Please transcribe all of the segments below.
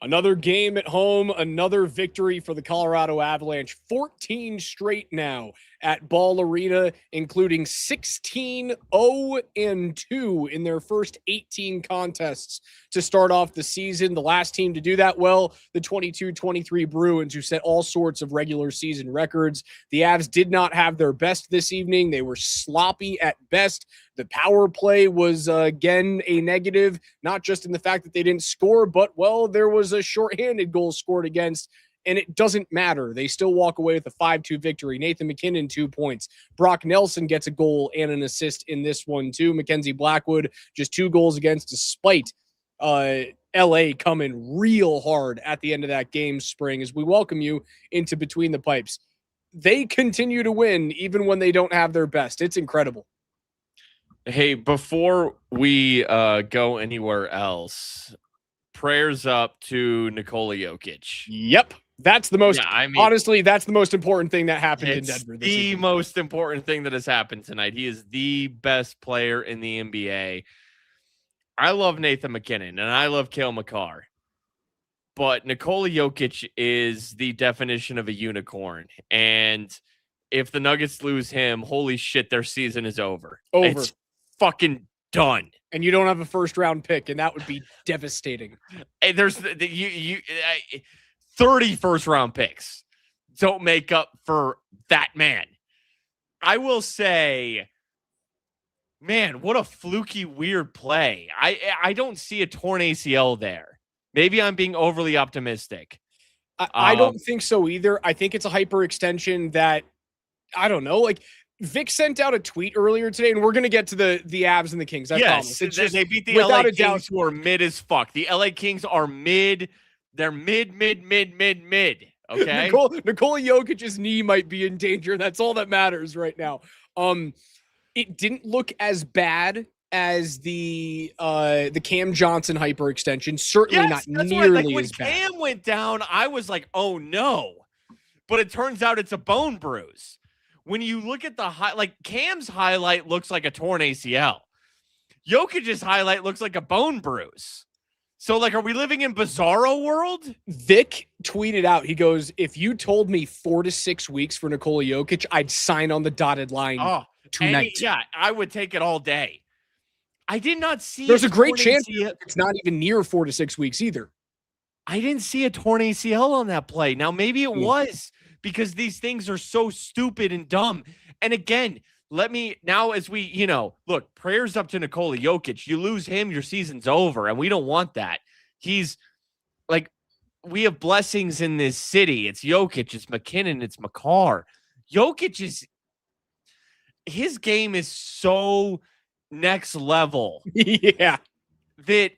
Another game at home, another victory for the Colorado Avalanche. 14 straight now at Ball Arena, including 16-0-2 in their first 18 contests to start off the season. The last team to do that well, the 22-23 Bruins, who set all sorts of regular season records. The Avs did not have their best this evening. They were sloppy at best. The power play was, again, a negative, not just in the fact that they didn't score, but, well, there was a shorthanded goal scored against, and it doesn't matter. They still walk away with a 5-2 victory. Nathan MacKinnon, 2 points. Brock Nelson gets a goal and an assist in this one, too. Mackenzie Blackwood, just 2 goals against, despite LA coming real hard at the end of that game, Spring, as we welcome you into Between the Pipes. They continue to win even when they don't have their best. It's incredible. Hey, before we go anywhere else, prayers up to Nikola Jokic. Yep. That's the most, honestly, that's the most important thing that happened in Denver this season. The most important thing that has happened tonight. He is the best player in the NBA. I love Nathan MacKinnon, and I love Cale Makar. But Nikola Jokic is the definition of a unicorn. And if the Nuggets lose him, holy shit, their season is over. It's fucking done. And you don't have a first round pick, and that would be devastating. And there's 30 first round picks don't make up for that man. I will say, man, what a fluky, weird play. I don't see a torn ACL there. Maybe I'm being overly optimistic. I don't think so either. I think it's a hyperextension that, I don't know, like, Vic sent out a tweet earlier today, and we're going to get to the Avs and the Kings. I promise. It's just, they beat the LA Kings, who are mid as fuck. The LA Kings are mid. They're mid. Okay. Nikola Jokic's knee might be in danger. That's all that matters right now. It didn't look as bad as the Cam Johnson hyperextension. Certainly not nearly as bad. When Cam went down, I was like, oh no. But it turns out it's a bone bruise. When you look at the Cam's highlight looks like a torn ACL. Jokic's highlight looks like a bone bruise. So, are we living in Bizarro world? Vic tweeted out, he goes, if you told me 4 to 6 weeks for Nikola Jokic, I'd sign on the dotted line tonight. I would take it all day. I did not see. There's a great chance it's not even near 4 to 6 weeks either. I didn't see a torn ACL on that play. Now, maybe it was, because these things are so stupid and dumb. And again, as we, look, prayers up to Nikola Jokic. You lose him, your season's over, and we don't want that. He's we have blessings in this city. It's Jokic, it's MacKinnon, it's Makar. Jokic his game is so next level. Yeah. That,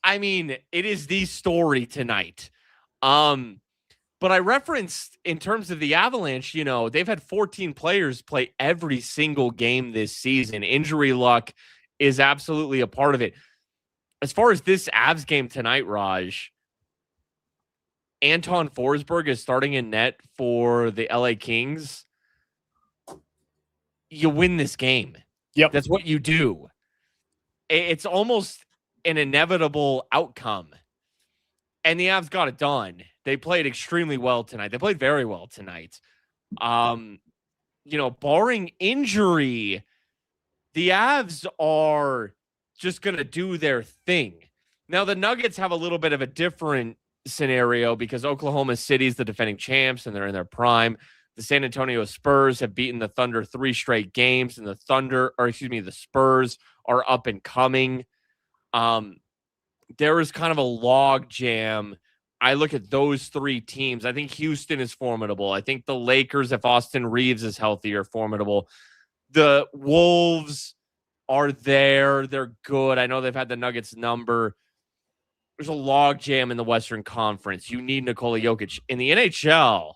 it is the story tonight. But I referenced, in terms of the Avalanche, they've had 14 players play every single game this season. Injury luck is absolutely a part of it. As far as this Avs game tonight, Raj, Anton Forsberg is starting in net for the LA Kings. You win this game. Yep. That's what you do. It's almost an inevitable outcome. And the Avs got it done. They played extremely well tonight. They played very well tonight. Barring injury, the Avs are just going to do their thing. Now, the Nuggets have a little bit of a different scenario because Oklahoma City is the defending champs and they're in their prime. The San Antonio Spurs have beaten the Thunder 3 straight games, and the Spurs are up and coming. There is kind of a log jam. I look at those 3 teams. I think Houston is formidable. I think the Lakers, if Austin Reeves is healthy, are formidable. The Wolves are there. They're good. I know they've had the Nuggets number. There's a log jam in the Western Conference. You need Nikola Jokic. In the NHL,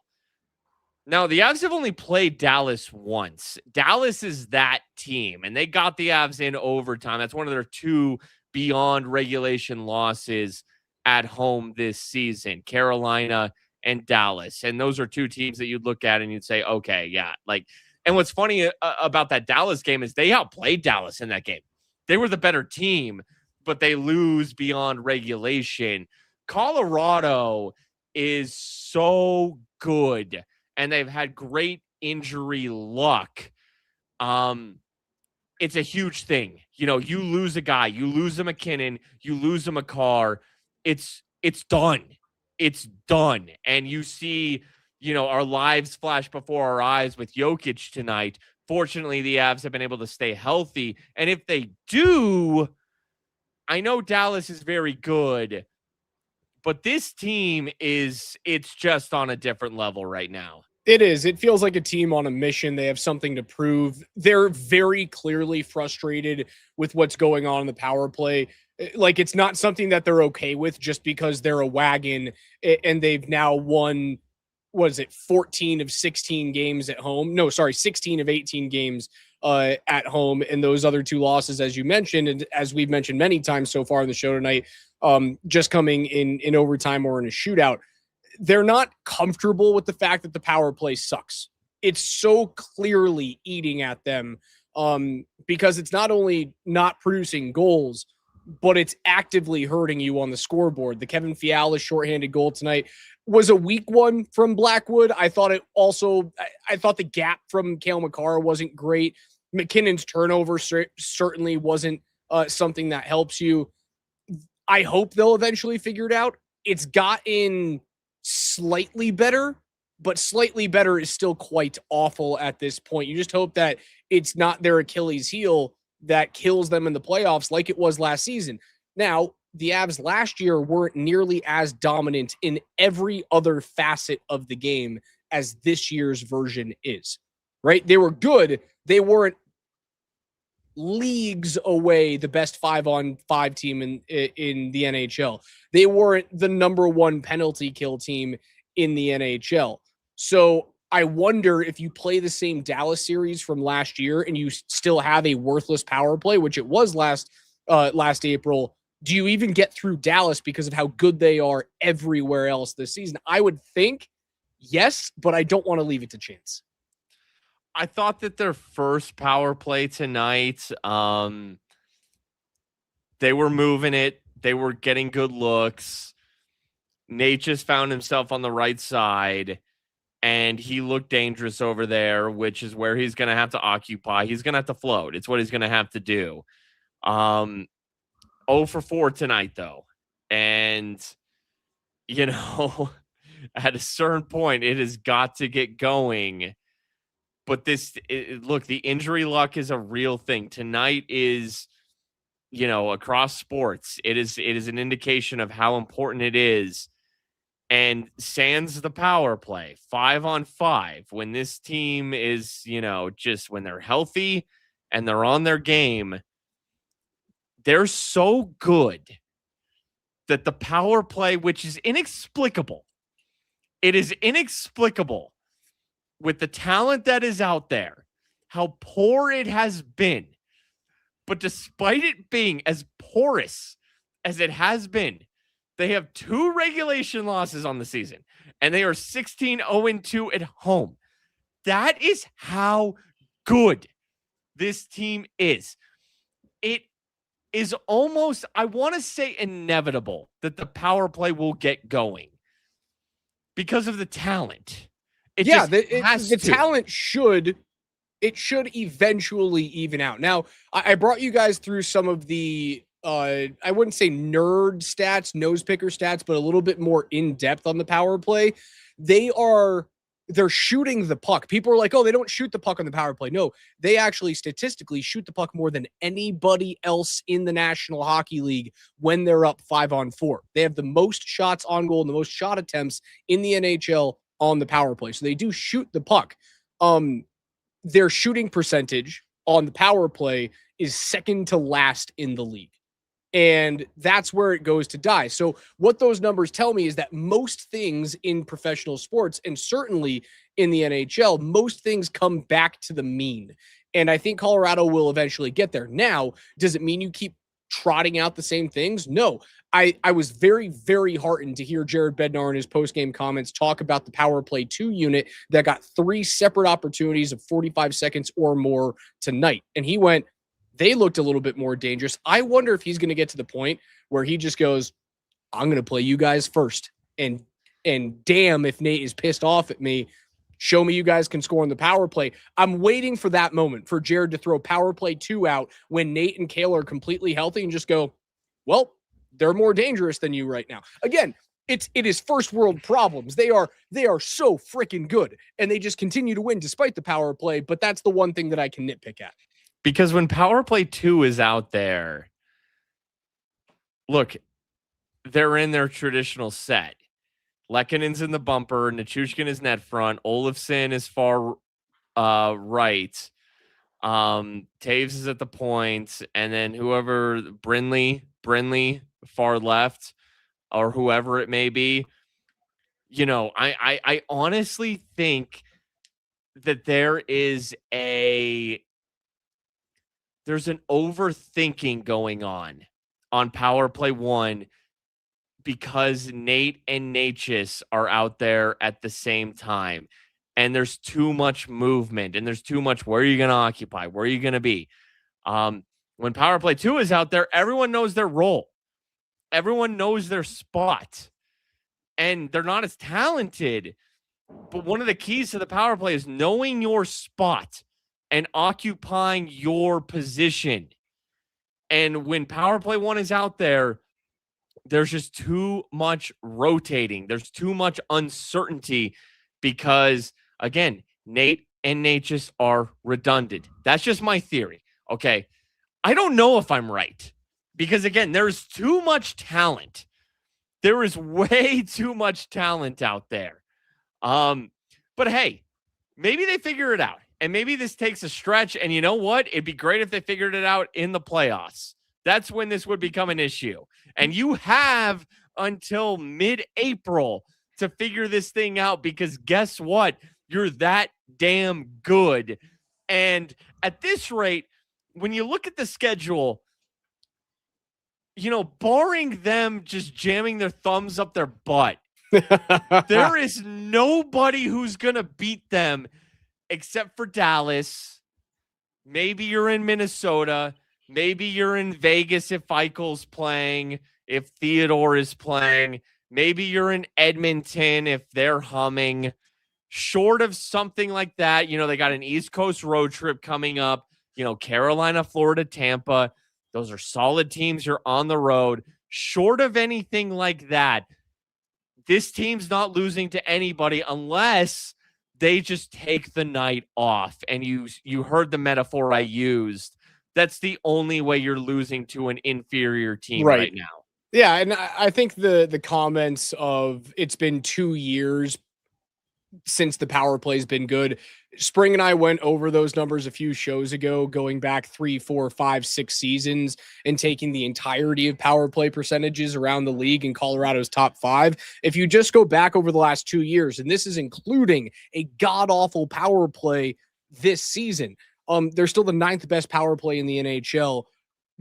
now the Avs have only played Dallas once. Dallas is that team, and they got the Avs in overtime. That's one of their 2 beyond regulation losses at home this season, Carolina and Dallas. And those are 2 teams that you'd look at and you'd say, okay, yeah. And what's funny about that Dallas game is they outplayed Dallas in that game. They were the better team, but they lose beyond regulation. Colorado is so good, and they've had great injury luck. It's a huge thing. You know, you lose a guy, you lose a McKinnon, you lose a McCarr. It's done. It's done. And you see, you know, our lives flash before our eyes with Jokic tonight. Fortunately, the Avs have been able to stay healthy. And if they do, I know Dallas is very good, but this team it's just on a different level right now. It is. It feels like a team on a mission. They have something to prove. They're very clearly frustrated with what's going on in the power play. Like, it's not something that they're okay with just because they're a wagon and they've now won, what is it, 14 of 16 games at home? No, sorry, 16 of 18 games at home. And those other two losses, as you mentioned, and as we've mentioned many times so far in the show tonight, just coming in overtime or in a shootout. They're not comfortable with the fact that the power play sucks. It's so clearly eating at them because it's not only not producing goals, but it's actively hurting you on the scoreboard. The Kevin Fiala shorthanded goal tonight was a weak one from Blackwood. I thought the gap from Cale Makar wasn't great. McKinnon's turnover certainly wasn't something that helps you. I hope they'll eventually figure it out. It's gotten slightly better, but slightly better is still quite awful at this point. You just hope that it's not their Achilles heel that kills them in the playoffs like it was last season. Now, the Avs last year weren't nearly as dominant in every other facet of the game as this year's version is, right? They were good. They weren't leagues away the best 5-on-5 team in the NHL. They weren't the number one penalty kill team in the NHL. So I wonder if you play the same Dallas series from last year and you still have a worthless power play, which it was last April, do you even get through Dallas because of how good they are everywhere else this season? I would think yes, but I don't want to leave it to chance. I thought that their first power play tonight, they were moving it. They were getting good looks. Nate just found himself on the right side, and he looked dangerous over there, which is where he's going to have to occupy. He's going to have to float. It's what he's going to have to do. 0 for 4 tonight, though. And, you know, at a certain point, it has got to get going. But look, the injury luck is a real thing. Tonight is, you know, across sports, it is an indication of how important it is. And sans the power play, 5-on-5, when this team is, you know, just when they're healthy and they're on their game, they're so good that the power play, which is inexplicable, it is inexplicable with the talent that is out there, how poor it has been. But despite it being as porous as it has been, they have 2 regulation losses on the season, and they are 16-0-2 at home. That is how good this team is. It is almost, I want to say, inevitable that the power play will get going because of the talent. The talent should eventually even out. Now, I brought you guys through some of the I wouldn't say nerd stats, nose picker stats, but a little bit more in depth on the power play. They're shooting the puck. People are like, oh, they don't shoot the puck on the power play. No, they actually statistically shoot the puck more than anybody else in the National Hockey League when they're up 5-on-4. They have the most shots on goal and the most shot attempts in the NHL on the power play. So they do shoot the puck. Their shooting percentage on the power play is second to last in the league. And that's where it goes to die. So what those numbers tell me is that most things in professional sports, and certainly in the NHL, most things come back to the mean. And I think Colorado will eventually get there. Now, does it mean you keep trotting out the same things? No. I was very, very heartened to hear Jared Bednar in his post-game comments talk about the power play 2 unit that got 3 separate opportunities of 45 seconds or more tonight. And he went, they looked a little bit more dangerous. I wonder if he's going to get to the point where he just goes, I'm going to play you guys first. And damn, if Nate is pissed off at me, show me you guys can score on the power play. I'm waiting for that moment for Jared to throw power play 2 out when Nate and Kale are completely healthy and just go, well, they're more dangerous than you right now. Again, it is first world problems. They are so freaking good, and they just continue to win despite the power play. But that's the one thing that I can nitpick at. Because when power play 2 is out there, look, they're in their traditional set. Lekkonen's in the bumper, Nichushkin is net front, Olofsson is far right. Taves is at the point, and then whoever Brindley far left, or whoever it may be. You know, I honestly think that there's an overthinking going on power play 1, because Nate and Natchez are out there at the same time. And there's too much movement, and there's too much, where are you going to occupy? Where are you going to be? When power play 2 is out there, everyone knows their role. Everyone knows their spot. And they're not as talented. But one of the keys to the power play is knowing your spot and occupying your position. And when power play 1 is out there, there's just too much rotating. There's too much uncertainty because, again, Nate and Natchez are redundant. That's just my theory. Okay. I don't know if I'm right because, again, there's too much talent. There is way too much talent out there. But hey, maybe they figure it out, and maybe this takes a stretch. And you know what? It'd be great if they figured it out in the playoffs. That's when this would become an issue. And you have until mid-April to figure this thing out, because guess what? You're that damn good. And at this rate, when you look at the schedule, you know, barring them just jamming their thumbs up their butt, there is nobody who's going to beat them except for Dallas. Maybe you're in Minnesota. Maybe you're in Vegas if Eichel's playing, if Theodore is playing. Maybe you're in Edmonton if they're humming. Short of something like that, you know, they got an East Coast road trip coming up. You know, Carolina, Florida, Tampa. Those are solid teams. You're on the road. Short of anything like that, this team's not losing to anybody unless they just take the night off. And you heard the metaphor I used. That's the only way you're losing to an inferior team right now. Yeah, and I think the comments of it's been 2 years since the power play's been good. Spring and I went over those numbers a few shows ago, going back 3, 4, 5, 6 seasons and taking the entirety of power play percentages around the league in Colorado's top 5. If you just go back over the last 2 years, and this is including a god-awful power play this season, they're still the 9th best power play in the NHL,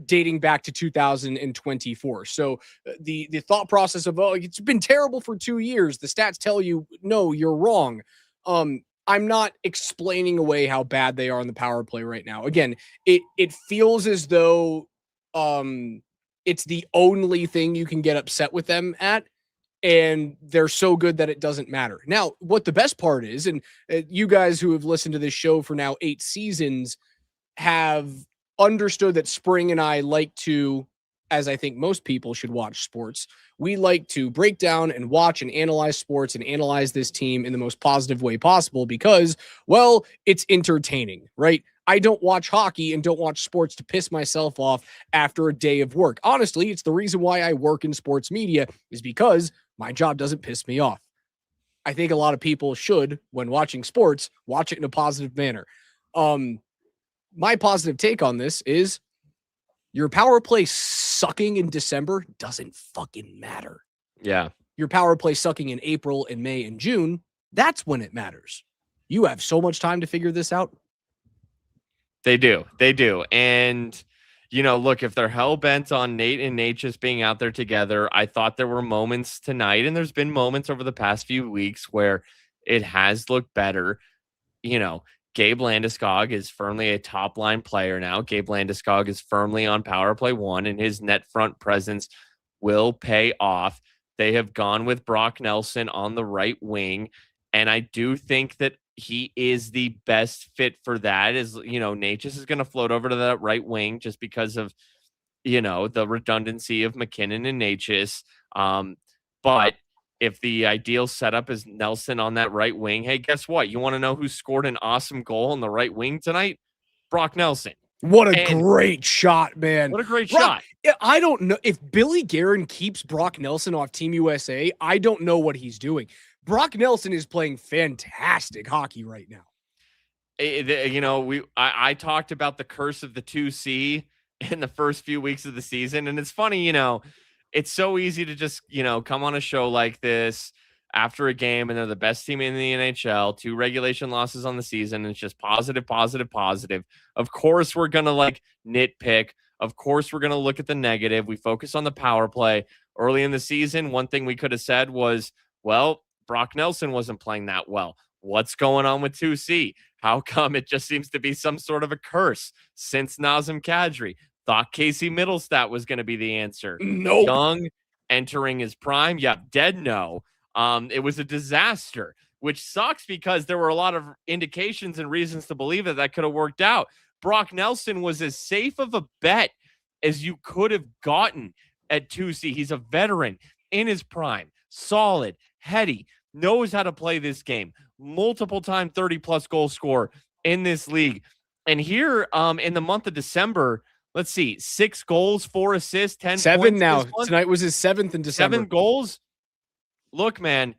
dating back to 2024. So the thought process of, oh, it's been terrible for 2 years. The stats tell you, no, you're wrong. I'm not explaining away how bad they are on the power play right now. Again, it feels as though it's the only thing you can get upset with them at, and they're so good that it doesn't matter. Now, what the best part is, and you guys who have listened to this show for now 8 seasons have understood that Spring and I like to, as I think most people should watch sports, we like to break down and watch and analyze sports and analyze this team in the most positive way possible because, well, it's entertaining, right? I don't watch hockey and don't watch sports to piss myself off after a day of work. Honestly, it's the reason why I work in sports media, is because my job doesn't piss me off. I think a lot of people should, when watching sports, watch it in a positive manner. My positive take on this is your power play sucking in December doesn't fucking matter. Yeah. Your power play sucking in April and May and June, that's when it matters. You have so much time to figure this out. They do. And, you know, look, if they're hell-bent on Nate and Nate just being out there together, I thought there were moments tonight, and there's been moments over the past few weeks where it has looked better. You know, Gabe Landeskog is firmly a top-line player now. Gabe Landeskog is firmly on power play 1, and his net front presence will pay off. They have gone with Brock Nelson on the right wing, and I do think that he is the best fit for that. Is, Natchez is going to float over to that right wing just because of, the redundancy of McKinnon and Natchez. But if the ideal setup is Nelson on that right wing, hey, guess what? You want to know who scored an awesome goal on the right wing tonight? Brock Nelson. What a great shot, man. What a great shot. I don't know. If Billy Guerin keeps Brock Nelson off Team USA, I don't know what he's doing. Brock Nelson is playing fantastic hockey right now. I talked about the curse of the 2C in the first few weeks of the season. And it's funny, it's so easy to just, come on a show like this after a game and they're the best team in the NHL, 2 regulation losses on the season. And it's just positive, positive, positive. Of course, we're going to nitpick. Of course, we're going to look at the negative. We focus on the power play. Early in the season, one thing we could have said was, well, Brock Nelson wasn't playing that well. What's going on with 2C? How come it just seems to be some sort of a curse since Nazem Kadri? Thought Casey Middlestat was going to be the answer. Nope. Young, entering his prime. Yeah, dead no. It was a disaster, which sucks because there were a lot of indications and reasons to believe that could have worked out. Brock Nelson was as safe of a bet as you could have gotten at 2C. He's a veteran in his prime, solid, heady, knows how to play this game, multiple time 30-plus goal scorer in this league. And here in the month of December, let's see, 6 goals, 4 assists, 10 7 points now. Tonight was his 7th in December. 7 goals. Look, man,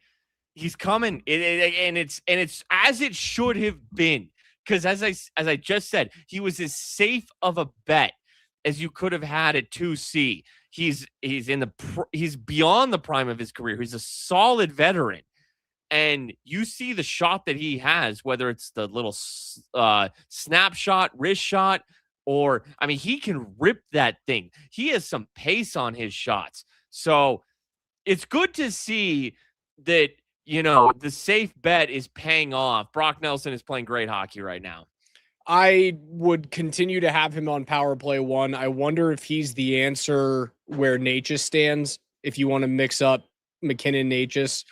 he's coming, and it's as it should have been. Because as I just said, he was as safe of a bet as you could have had at 2C. He's beyond the prime of his career. He's a solid veteran, and you see the shot that he has, whether it's the little snapshot, wrist shot, or he can rip that thing. He has some pace on his shots, so it's good to see that, the safe bet is paying off. Brock Nelson is playing great hockey right now. I would continue to have him on power play 1. I wonder if he's the answer where Natchez stands. If you want to mix up McKinnon, Natchez,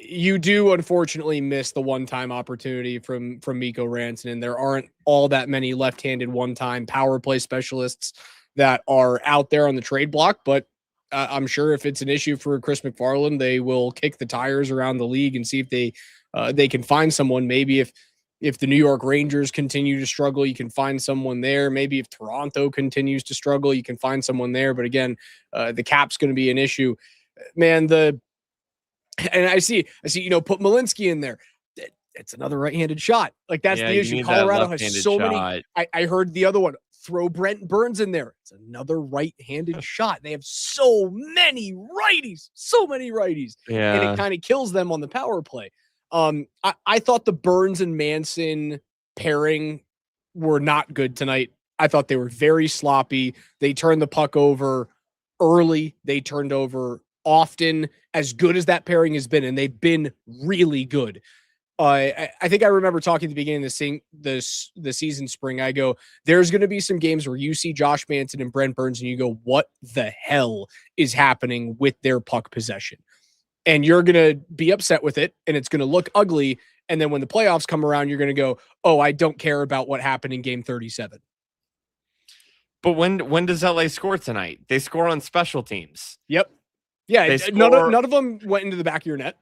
you do unfortunately miss the one-time opportunity from Mikko Rantanen. There aren't all that many left-handed one-time power play specialists that are out there on the trade block, but I'm sure if it's an issue for Chris McFarland, they will kick the tires around the league and see if they can find someone. Maybe if the New York Rangers continue to struggle, you can find someone there. Maybe if Toronto continues to struggle, you can find someone there. But again, the cap's going to be an issue, man. And I see, put Malinsky in there. It's another right-handed shot. That's the issue. Colorado has so many. I heard the other one. Throw Brent Burns in there. It's another right-handed shot. They have so many righties. Yeah. And it kind of kills them on the power play. I thought the Burns and Manson pairing were not good tonight. I thought they were very sloppy. They turned the puck over early. They turned over often, as good as that pairing has been, and they've been really good. I think I remember talking at the beginning of the season, Spring. I go, there's going to be some games where you see Josh Manson and Brent Burns and you go, what the hell is happening with their puck possession? And you're going to be upset with it, and it's going to look ugly. And then when the playoffs come around, you're going to go, oh, I don't care about what happened in game 37. But when does LA score tonight? They score on special teams. Yep. Yeah, none of them went into the back of your net.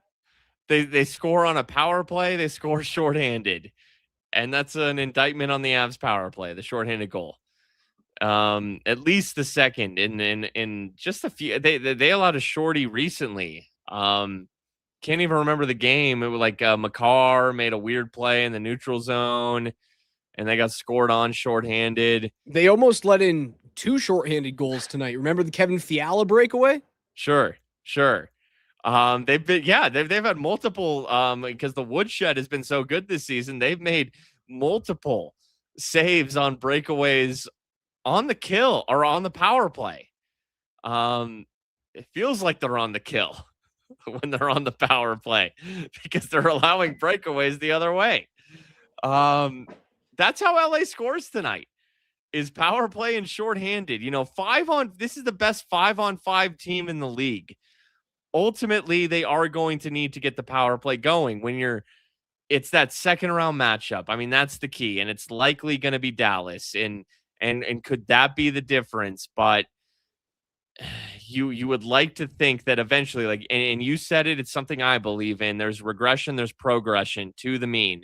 They score on a power play. They score shorthanded, and that's an indictment on the Avs power play, the shorthanded goal. At least the second, in just a few. They allowed a shorty recently. Can't even remember the game. It was Makar made a weird play in the neutral zone, and they got scored on shorthanded. They almost let in 2 shorthanded goals tonight. Remember the Kevin Fiala breakaway? Sure. They've had multiple because the woodshed has been so good this season. They've made multiple saves on breakaways on the kill or on the power play. It feels like they're on the kill when they're on the power play because they're allowing breakaways the other way. That's how LA scores tonight. is power play and shorthanded. This is the best 5-on-5 team in the league. Ultimately, they are going to need to get the power play going it's that second round matchup. I mean, that's the key, and it's likely going to be Dallas. And could that be the difference? But you would like to think that eventually, like, and you said it, it's something I believe in. There's regression, there's progression to the mean.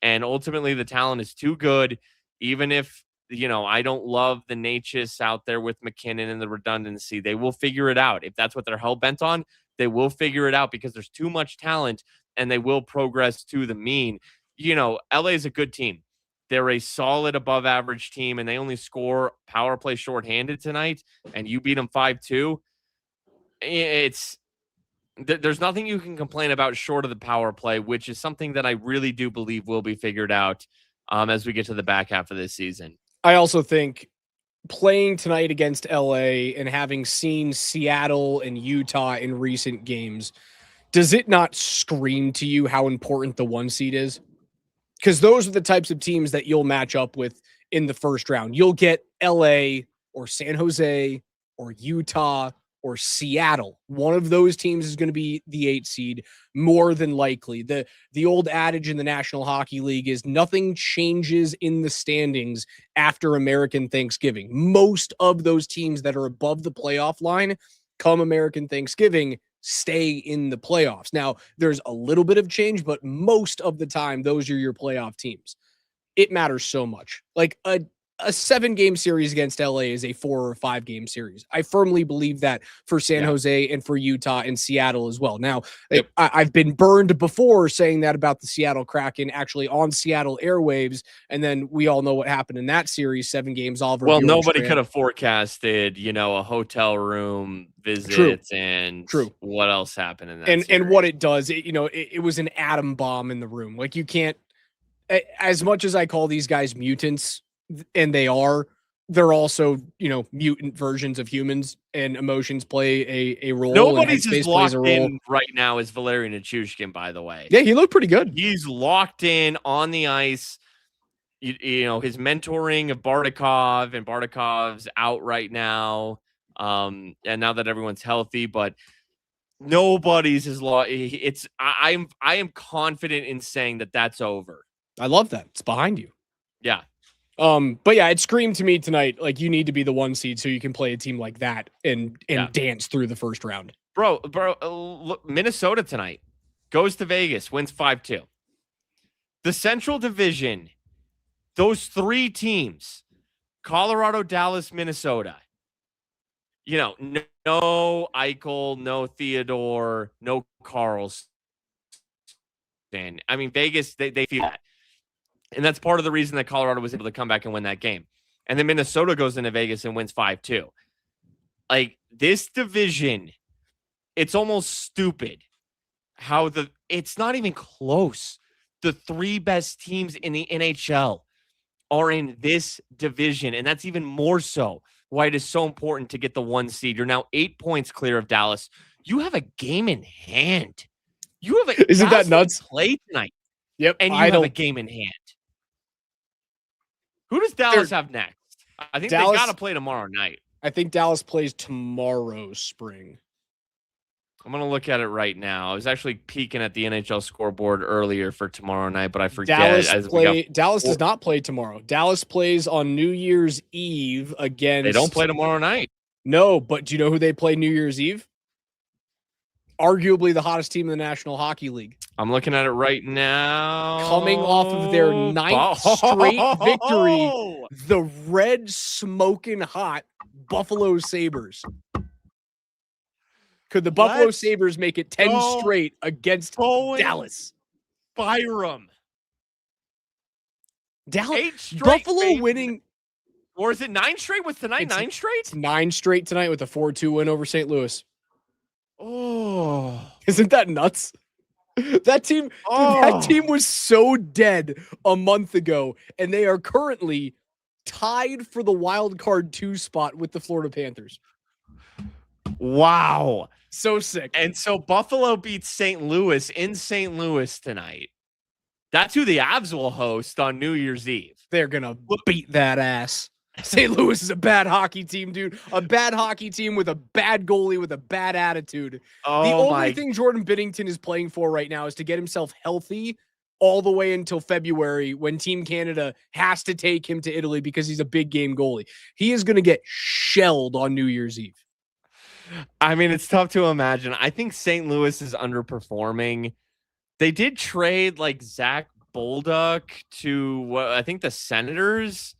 And ultimately, the talent is too good, even if, I don't love the Natchez out there with McKinnon and the redundancy. They will figure it out. If that's what they're hell-bent on, they will figure it out because there's too much talent and they will progress to the mean. LA is a good team. They're a solid above average team and they only score power play shorthanded tonight and you beat them 5-2. There's nothing you can complain about short of the power play, which is something that I really do believe will be figured out as we get to the back half of this season. I also think playing tonight against LA and having seen Seattle and Utah in recent games, does it not scream to you how important the 1 seed is? Because those are the types of teams that you'll match up with in the first round. You'll get LA or San Jose or Utah or Seattle. One of those teams is going to be the 8 seed, more than likely. The old adage in the National Hockey League is nothing changes in the standings after American Thanksgiving. Most of those teams that are above the playoff line come American Thanksgiving stay in the playoffs. Now, there's a little bit of change, but most of the time, those are your playoff teams. It matters so much. Like a 7-game series against LA is a 4 or 5-game series. I firmly believe that for San Jose and for Utah and Seattle as well. Now, I've been burned before saying that about the Seattle Kraken actually on Seattle airwaves, and then we all know what happened in that series, 7 games all over. Well, nobody could have forecasted, a hotel room visit and what else happened in that series. And what it does, it was an atom bomb in the room. Like you can't, as much as I call these guys mutants, and they're also, mutant versions of humans and emotions play a role. Nobody's as locked in right now as Valerian Nichushkin, by the way. Yeah, he looked pretty good. He's locked in on the ice. His mentoring of Bardakov, and Bardakov's out right now. And now that everyone's healthy, but nobody's as locked. I am confident in saying that that's over. I love that. It's behind you. Yeah. But yeah, it screamed to me tonight, like you need to be the 1 seed so you can play a team like that and dance through the first round. Bro, look, Minnesota tonight goes to Vegas, wins 5-2. The Central Division, those 3 teams, Colorado, Dallas, Minnesota. No Eichel, no Theodore, no Carlson. I mean, Vegas, they feel that. And that's part of the reason that Colorado was able to come back and win that game. And then Minnesota goes into Vegas and wins 5-2. Like, this division, it's almost stupid how it's not even close. The 3 best teams in the NHL are in this division. And that's even more so why it is so important to get the 1 seed. You're now 8 points clear of Dallas. You have a game in hand. Isn't that nuts? Play tonight. Yep. And you have a game in hand. Who does Dallas have next? I think they got to play tomorrow night. I think Dallas plays tomorrow, Spring. I'm going to look at it right now. I was actually peeking at the NHL scoreboard earlier for tomorrow night, but I forget. Dallas does not play tomorrow. Dallas plays on New Year's Eve against... They don't play tomorrow night. No, but do you know who they play New Year's Eve? Arguably the hottest team in the National Hockey League. I'm looking at it right now. Coming off of their 9th straight victory, the red smoking hot Buffalo Sabres. Could the Buffalo Sabres make it 10 straight against Dallas? Byram. Dallas, Buffalo baby. winning. Or is it 9 straight? What's tonight? 9 straight? It's 9 straight tonight with a 4-2 win over St. Louis. Oh, isn't that nuts? That team was so dead a month ago, and they are currently tied for the wild card 2 spot with the Florida Panthers. Wow. So sick. And so Buffalo beats St. Louis in St. Louis tonight. That's who the Avs will host on New Year's Eve. They're going to beat that ass. St. Louis is a bad hockey team, dude. A bad hockey team with a bad goalie with a bad attitude. The only thing Jordan Binnington is playing for right now is to get himself healthy all the way until February when Team Canada has to take him to Italy because he's a big game goalie. He is going to get shelled on New Year's Eve. I mean, it's tough to imagine. I think St. Louis is underperforming. They did trade like Zach Bolduc to, I think, the Senators,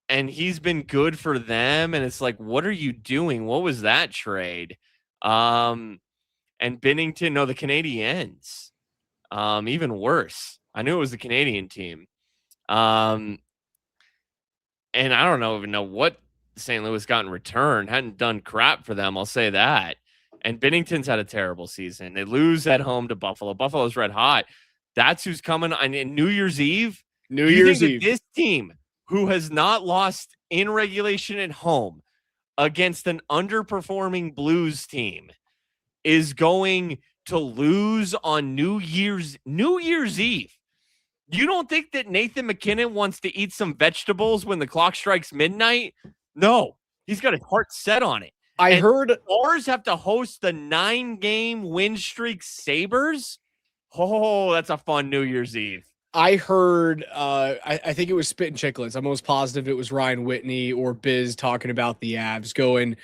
and he's been good for them. And it's like, what are you doing? What was that trade? And Binnington, no, the Canadiens. Even worse. I knew it was the Canadian team. And I don't even know what St. Louis got in return. Hadn't done crap for them, I'll say that. And Binnington's had a terrible season. They lose at home to Buffalo. Buffalo's red hot. That's who's coming on in New Year's Eve. This team, who has not lost in regulation at home against an underperforming Blues team, is going to lose on New Year's Eve. You don't think that Nathan McKinnon wants to eat some vegetables when the clock strikes midnight? No, he's got his heart set on it. I heard Stars have to host the 9-game win streak Sabres. Oh, that's a fun New Year's Eve. I heard, I think it was Spit and Chicklets. I'm almost positive it was Ryan Whitney or Biz talking about the Avs going,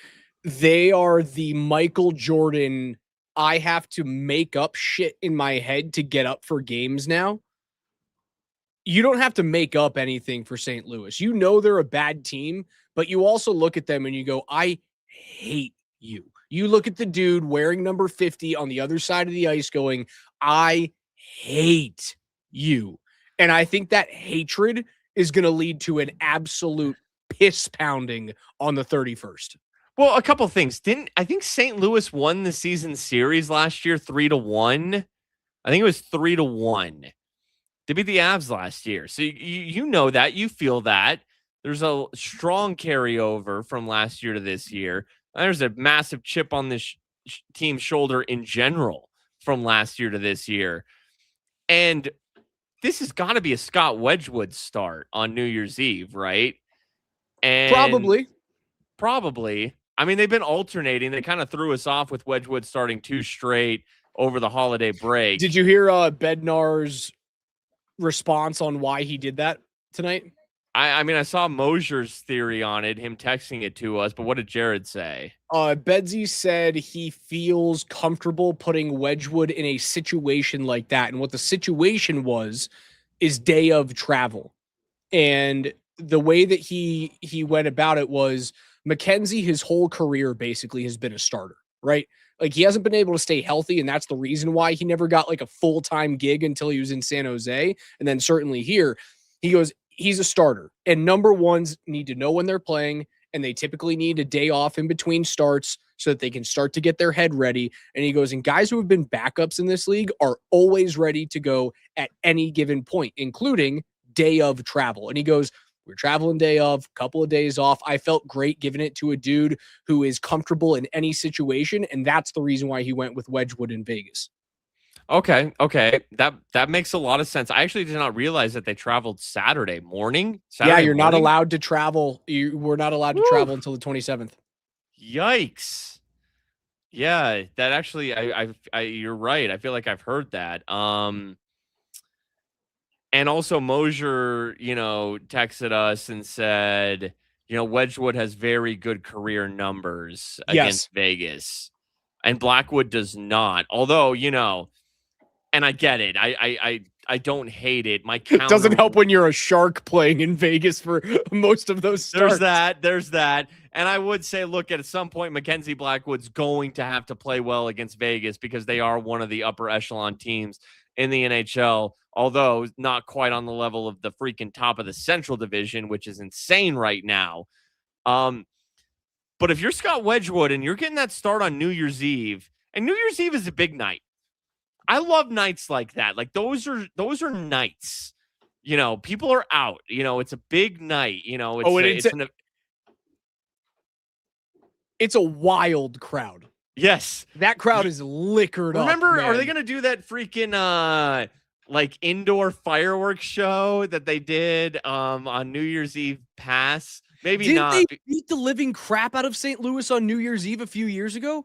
they are the Michael Jordan, I have to make up shit in my head to get up for games now. You don't have to make up anything for St. Louis. You know they're a bad team, but you also look at them and you go, I hate you. You look at the dude wearing number 50 on the other side of the ice going, I hate you. And I think that hatred is going to lead to an absolute piss pounding on the 31st. Well, a couple things. I think St. Louis won the season series last year 3-1. I think it was 3-1. They beat the Avs last year. So you know that. You feel that. There's a strong carryover from last year to this year. There's a massive chip on this team's shoulder in general from last year to this year. And this has got to be a Scott Wedgwood start on New Year's Eve, right? And Probably. I mean, they've been alternating. They kind of threw us off with Wedgwood starting 2 straight over the holiday break. Did you hear Bednar's response on why he did that tonight? I mean, I saw Mosier's theory on it, him texting it to us, but what did Jared say? Bedsy said he feels comfortable putting Wedgwood in a situation like that. And what the situation is day of travel. And the way that he went about it was McKenzie, his whole career basically has been a starter, right? Like he hasn't been able to stay healthy. And that's the reason why he never got like a full-time gig until he was in San Jose. And then certainly here, he goes, he's a starter, and number ones need to know when they're playing, and they typically need a day off in between starts so that they can start to get their head ready. And he goes, and guys who have been backups in this league are always ready to go at any given point, including day of travel. And he goes, we're traveling day of, couple of days off. I felt great giving it to a dude who is comfortable in any situation, and that's the reason why he went with Wedgwood in Vegas. Okay. That makes a lot of sense. I actually did not realize that they traveled Saturday morning. You're not allowed to travel. You were not allowed to travel until the 27th. Yikes. Yeah, that actually, I you're right. I feel like I've heard that. And also Mosier, texted us and said, Wedgwood has very good career numbers against Vegas, and Blackwood does not. Although, and I get it. I don't hate it. My counter doesn't help when you're a Shark playing in Vegas for most of those starts. There's that. And I would say, look, at some point, Mackenzie Blackwood's going to have to play well against Vegas because they are one of the upper echelon teams in the NHL, although not quite on the level of the freaking top of the Central Division, which is insane right now. But if you're Scott Wedgwood and you're getting that start on New Year's Eve, and New Year's Eve is a big night. I love nights like that. Like those are nights. People are out. It's a big night. It's a wild crowd. Yes, that crowd is liquored up. Remember, are they going to do that freaking indoor fireworks show that they did on New Year's Eve pass? Maybe Didn't not. they beat the living crap out of St. Louis on New Year's Eve a few years ago?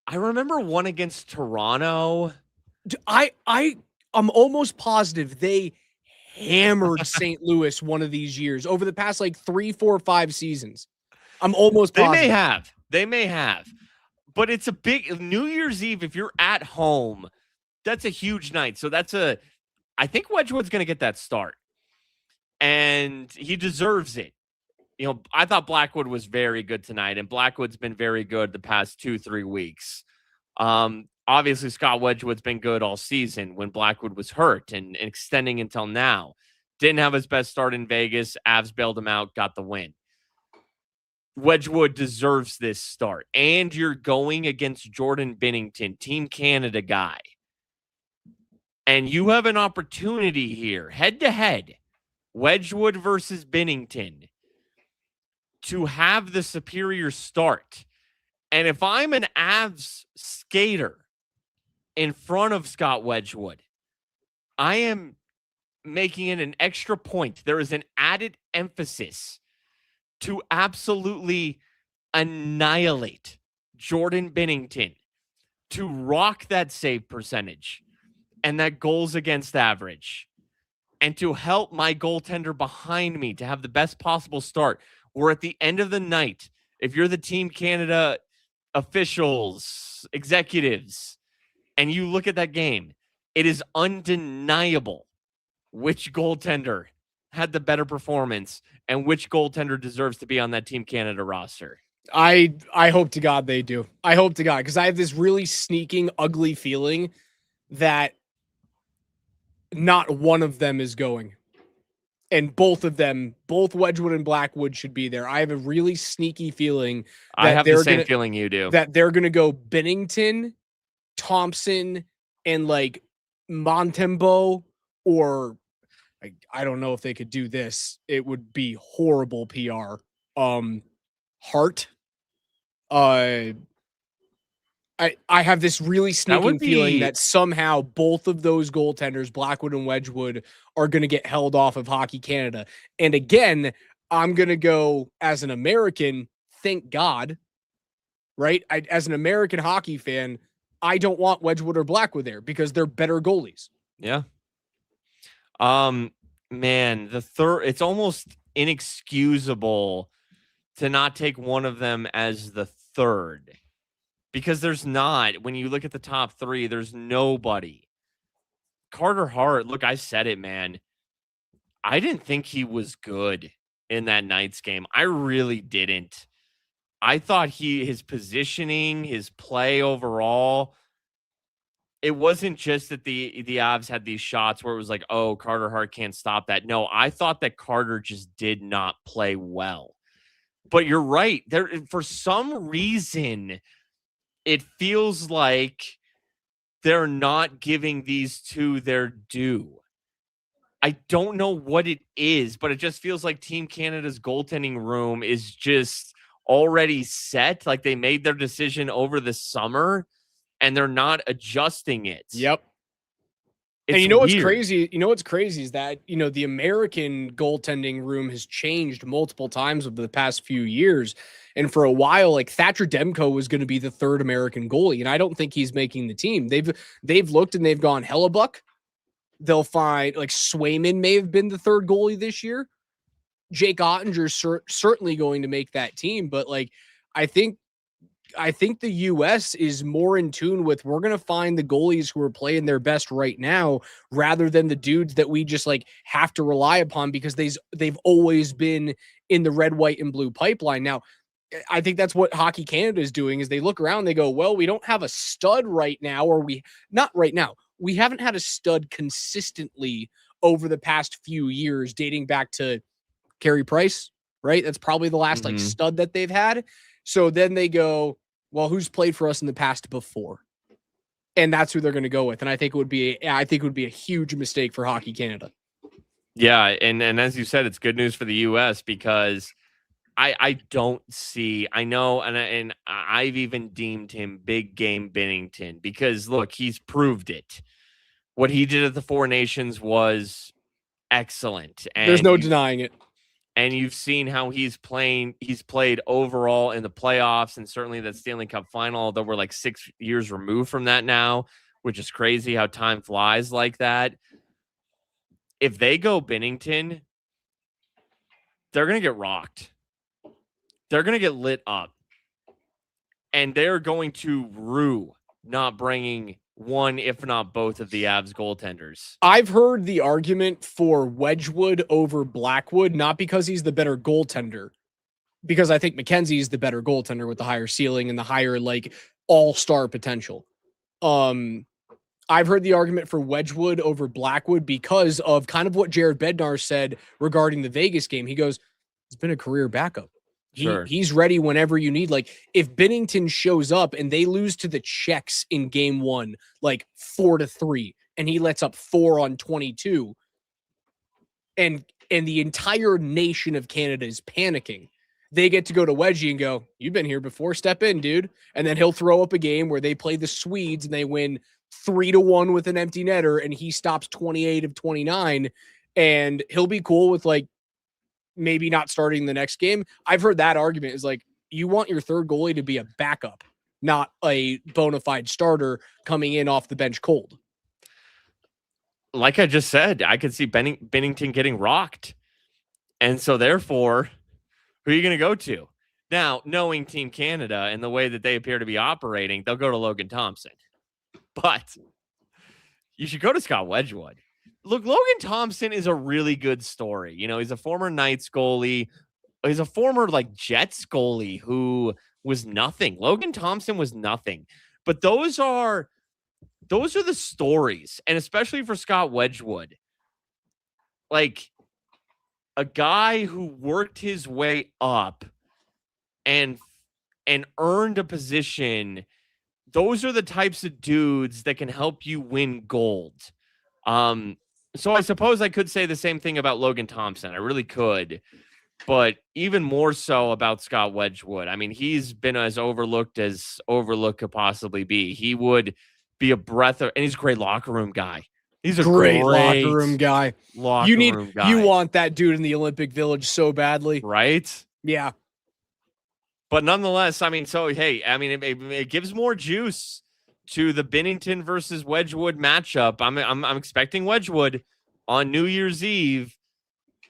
I remember one against Toronto. I'm almost positive they hammered St. Louis one of these years over the past like 3, 4, 5 seasons. I'm almost They positive. may have. But it's a big New Year's Eve. If you're at home, that's a huge night. So I think Wedgwood's going to get that start. And he deserves it. I thought Blackwood was very good tonight, and Blackwood's been very good the past 2-3 weeks. Obviously, Scott Wedgwood's been good all season when Blackwood was hurt and extending until now. Didn't have his best start in Vegas. Avs bailed him out, got the win. Wedgwood deserves this start. And you're going against Jordan Binnington, Team Canada guy. And you have an opportunity here, head-to-head, Wedgwood versus Binnington, to have the superior start. And if I'm an Avs skater in front of Scott Wedgwood, I am making it an extra point. There is an added emphasis to absolutely annihilate Jordan Binnington, to rock that save percentage and that goals against average, and to help my goaltender behind me to have the best possible start. Or at the end of the night, if you're the Team Canada officials, executives, and you look at that game, it is undeniable which goaltender had the better performance and which goaltender deserves to be on that Team Canada roster. I hope to God they do. I hope to God, because I have this really sneaking, ugly feeling that not one of them is going. And both of them, both Wedgwood and Blackwood, should be there. I have a really sneaky feeling that I have the same feeling you do. That they're going to go Binnington, Thompson, and like Montembeault, or I don't know if they could do this. It would be horrible PR. Hart. I have this really sneaking feeling that somehow both of those goaltenders, Blackwood and Wedgwood, are going to get held off of Hockey Canada. And again, I'm going to go as an American, thank God, right? As an American hockey fan, I don't want Wedgwood or Blackwood there because they're better goalies. Yeah. Man, it's almost inexcusable to not take one of them as the third. Because there's not, when you look at the top three, there's nobody. Carter Hart, look, I said it, man. I didn't think he was good in that Knights game. I really didn't. I thought his positioning, his play overall, it wasn't just that the Avs had these shots where it was like, oh, Carter Hart can't stop that. No, I thought that Carter just did not play well. But you're right. There, for some reason, it feels like they're not giving these two their due. I don't know what it is, but it just feels like Team Canada's goaltending room is just already set. Like they made their decision over the summer and they're not adjusting it. Yep. And what's crazy? What's crazy is that, the American goaltending room has changed multiple times over the past few years. And for a while, like Thatcher Demko was going to be the third American goalie. And I don't think he's making the team. They've looked and they've gone Hellebuck. They'll find like Swayman may have been the third goalie this year. Jake Ottinger's certainly going to make that team. But like, I think the U.S. is more in tune with, we're going to find the goalies who are playing their best right now rather than the dudes that we just like have to rely upon because they've always been in the red, white, and blue pipeline. Now, I think that's what Hockey Canada is doing is they look around, they go, well, we don't have a stud right now, or not right now. We haven't had a stud consistently over the past few years, dating back to Carey Price, right? That's probably the last like stud that they've had. So then they go, well, who's played for us in the past before? And that's who they're going to go with. And I think it would be a huge mistake for Hockey Canada. Yeah. And as you said, it's good news for the US because I don't see, I know, and I've even deemed him big game Binnington because look, he's proved it. What he did at the Four Nations was excellent. And there's no denying it. And you've seen how he's played overall in the playoffs and certainly that Stanley Cup final, although we're like 6 years removed from that now, which is crazy how time flies like that. If they go Binnington, they're going to get rocked. They're going to get lit up. And they're going to rue not bringing one, if not both, of the Avs goaltenders. I've heard the argument for Wedgwood over Blackwood, not because he's the better goaltender, because I think McKenzie's the better goaltender with the higher ceiling and the higher like all-star potential. I've heard the argument for Wedgwood over Blackwood because of kind of what Jared Bednar said regarding the Vegas game. He goes, it's been a career backup. He's ready whenever you need. Like if Binnington shows up and they lose to the Czechs in game 1, like 4-3, and he lets up 4 on 22, and the entire nation of Canada is panicking, they get to go to Wedgie and go, you've been here before, step in, dude. And then he'll throw up a game where they play the Swedes and they win 3-1 with an empty netter, and he stops 28 of 29, and he'll be cool with like maybe not starting the next game. I've heard that argument is like, you want your third goalie to be a backup, not a bona fide starter coming in off the bench cold. Like I just said, I could see Binnington getting rocked. And so therefore, who are you going to go to? Now, knowing Team Canada and the way that they appear to be operating, they'll go to Logan Thompson. But you should go to Scott Wedgwood. Look, Logan Thompson is a really good story. You know, he's a former Knights goalie. He's a former like Jets goalie who was nothing. Logan Thompson was nothing. But those are the stories, and especially for Scott Wedgwood. Like a guy who worked his way up and earned a position. Those are the types of dudes that can help you win gold. So I suppose I could say the same thing about Logan Thompson. I really could, but even more so about Scott Wedgwood. I mean, he's been as overlooked could possibly be. He would be a breath of, and he's a great locker room guy. He's a great locker room guy. You want that dude in the Olympic Village so badly. Right? Yeah. But nonetheless, I mean, so, hey, I mean, it gives more juice to the Binnington versus Wedgwood matchup. I'm expecting Wedgwood on New Year's Eve.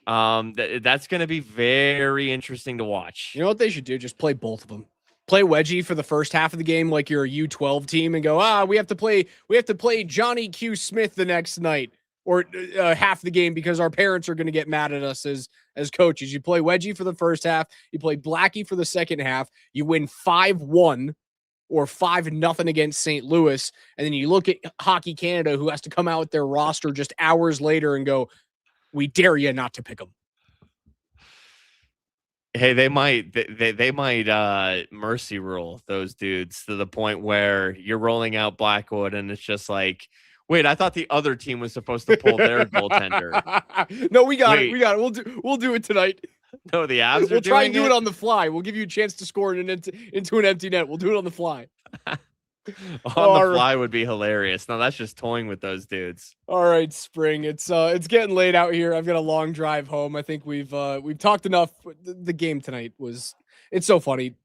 That's going to be very interesting to watch. You know what they should do? Just play both of them. Play Wedgie for the first half of the game like you're a U12 team and go, we have to play Johnny Q Smith the next night or half the game because our parents are going to get mad at us as coaches. You play Wedgie for the first half, you play Blackie for the second half, you win 5-1 or 5-0 against St. Louis, and then you look at Hockey Canada, who has to come out with their roster just hours later and go, we dare you not to pick them. Hey, they might mercy rule those dudes to the point where you're rolling out Blackwood and it's just like, wait, I thought the other team was supposed to pull their goaltender. No, we got it. We'll do it tonight. No, the Avs we'll try and do it on the fly. We'll give you a chance to score into an empty net. We'll do it on the fly. The fly would be hilarious. No, that's just toying with those dudes. All right, Spring. It's getting late out here. I've got a long drive home. I think we've talked enough. The game tonight it's so funny.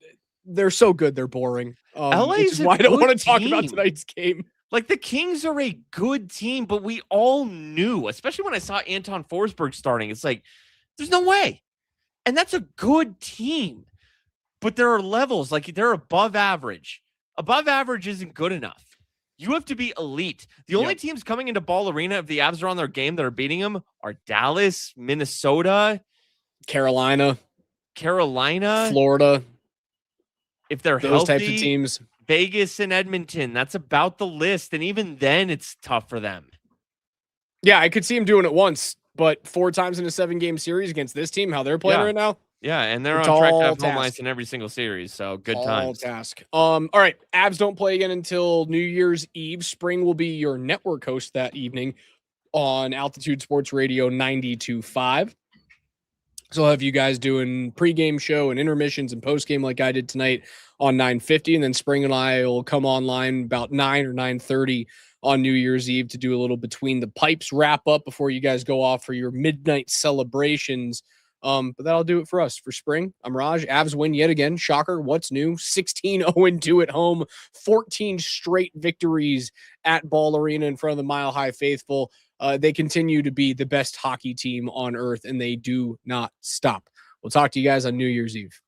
They're so good. They're boring. LA is why I don't want to talk about tonight's game. Like the Kings are a good team, but we all knew, especially when I saw Anton Forsberg starting, it's like, there's no way. And that's a good team. But there are levels, like they're above average. Above average isn't good enough. You have to be elite. The only teams coming into Ball Arena, if the Avs are on their game that are beating them, are Dallas, Minnesota, Carolina, Florida. Florida. If they're those healthy, types of teams. Vegas and Edmonton. That's about the list. And even then, it's tough for them. Yeah, I could see him doing it once, but 4 times in a 7-game series against this team, how they're playing right now. Yeah, and they're on track to have home ice in every single series, so good times. Task. All right, Avs don't play again until New Year's Eve. Spring will be your network host that evening on Altitude Sports Radio 92.5. So I'll have you guys doing pregame show and intermissions and postgame like I did tonight on 9:50, and then Spring and I will come online about 9 or 9:30 on New Year's Eve to do a little between the pipes wrap up before you guys go off for your midnight celebrations But that'll do it for us. For Spring, I'm Raj. Avs win yet again. Shocker. What's new? 16-0-2 at home. 14 straight victories at Ball Arena in front of the Mile High faithful. They continue to be the best hockey team on earth, and they do not stop. We'll talk to you guys on New Year's Eve.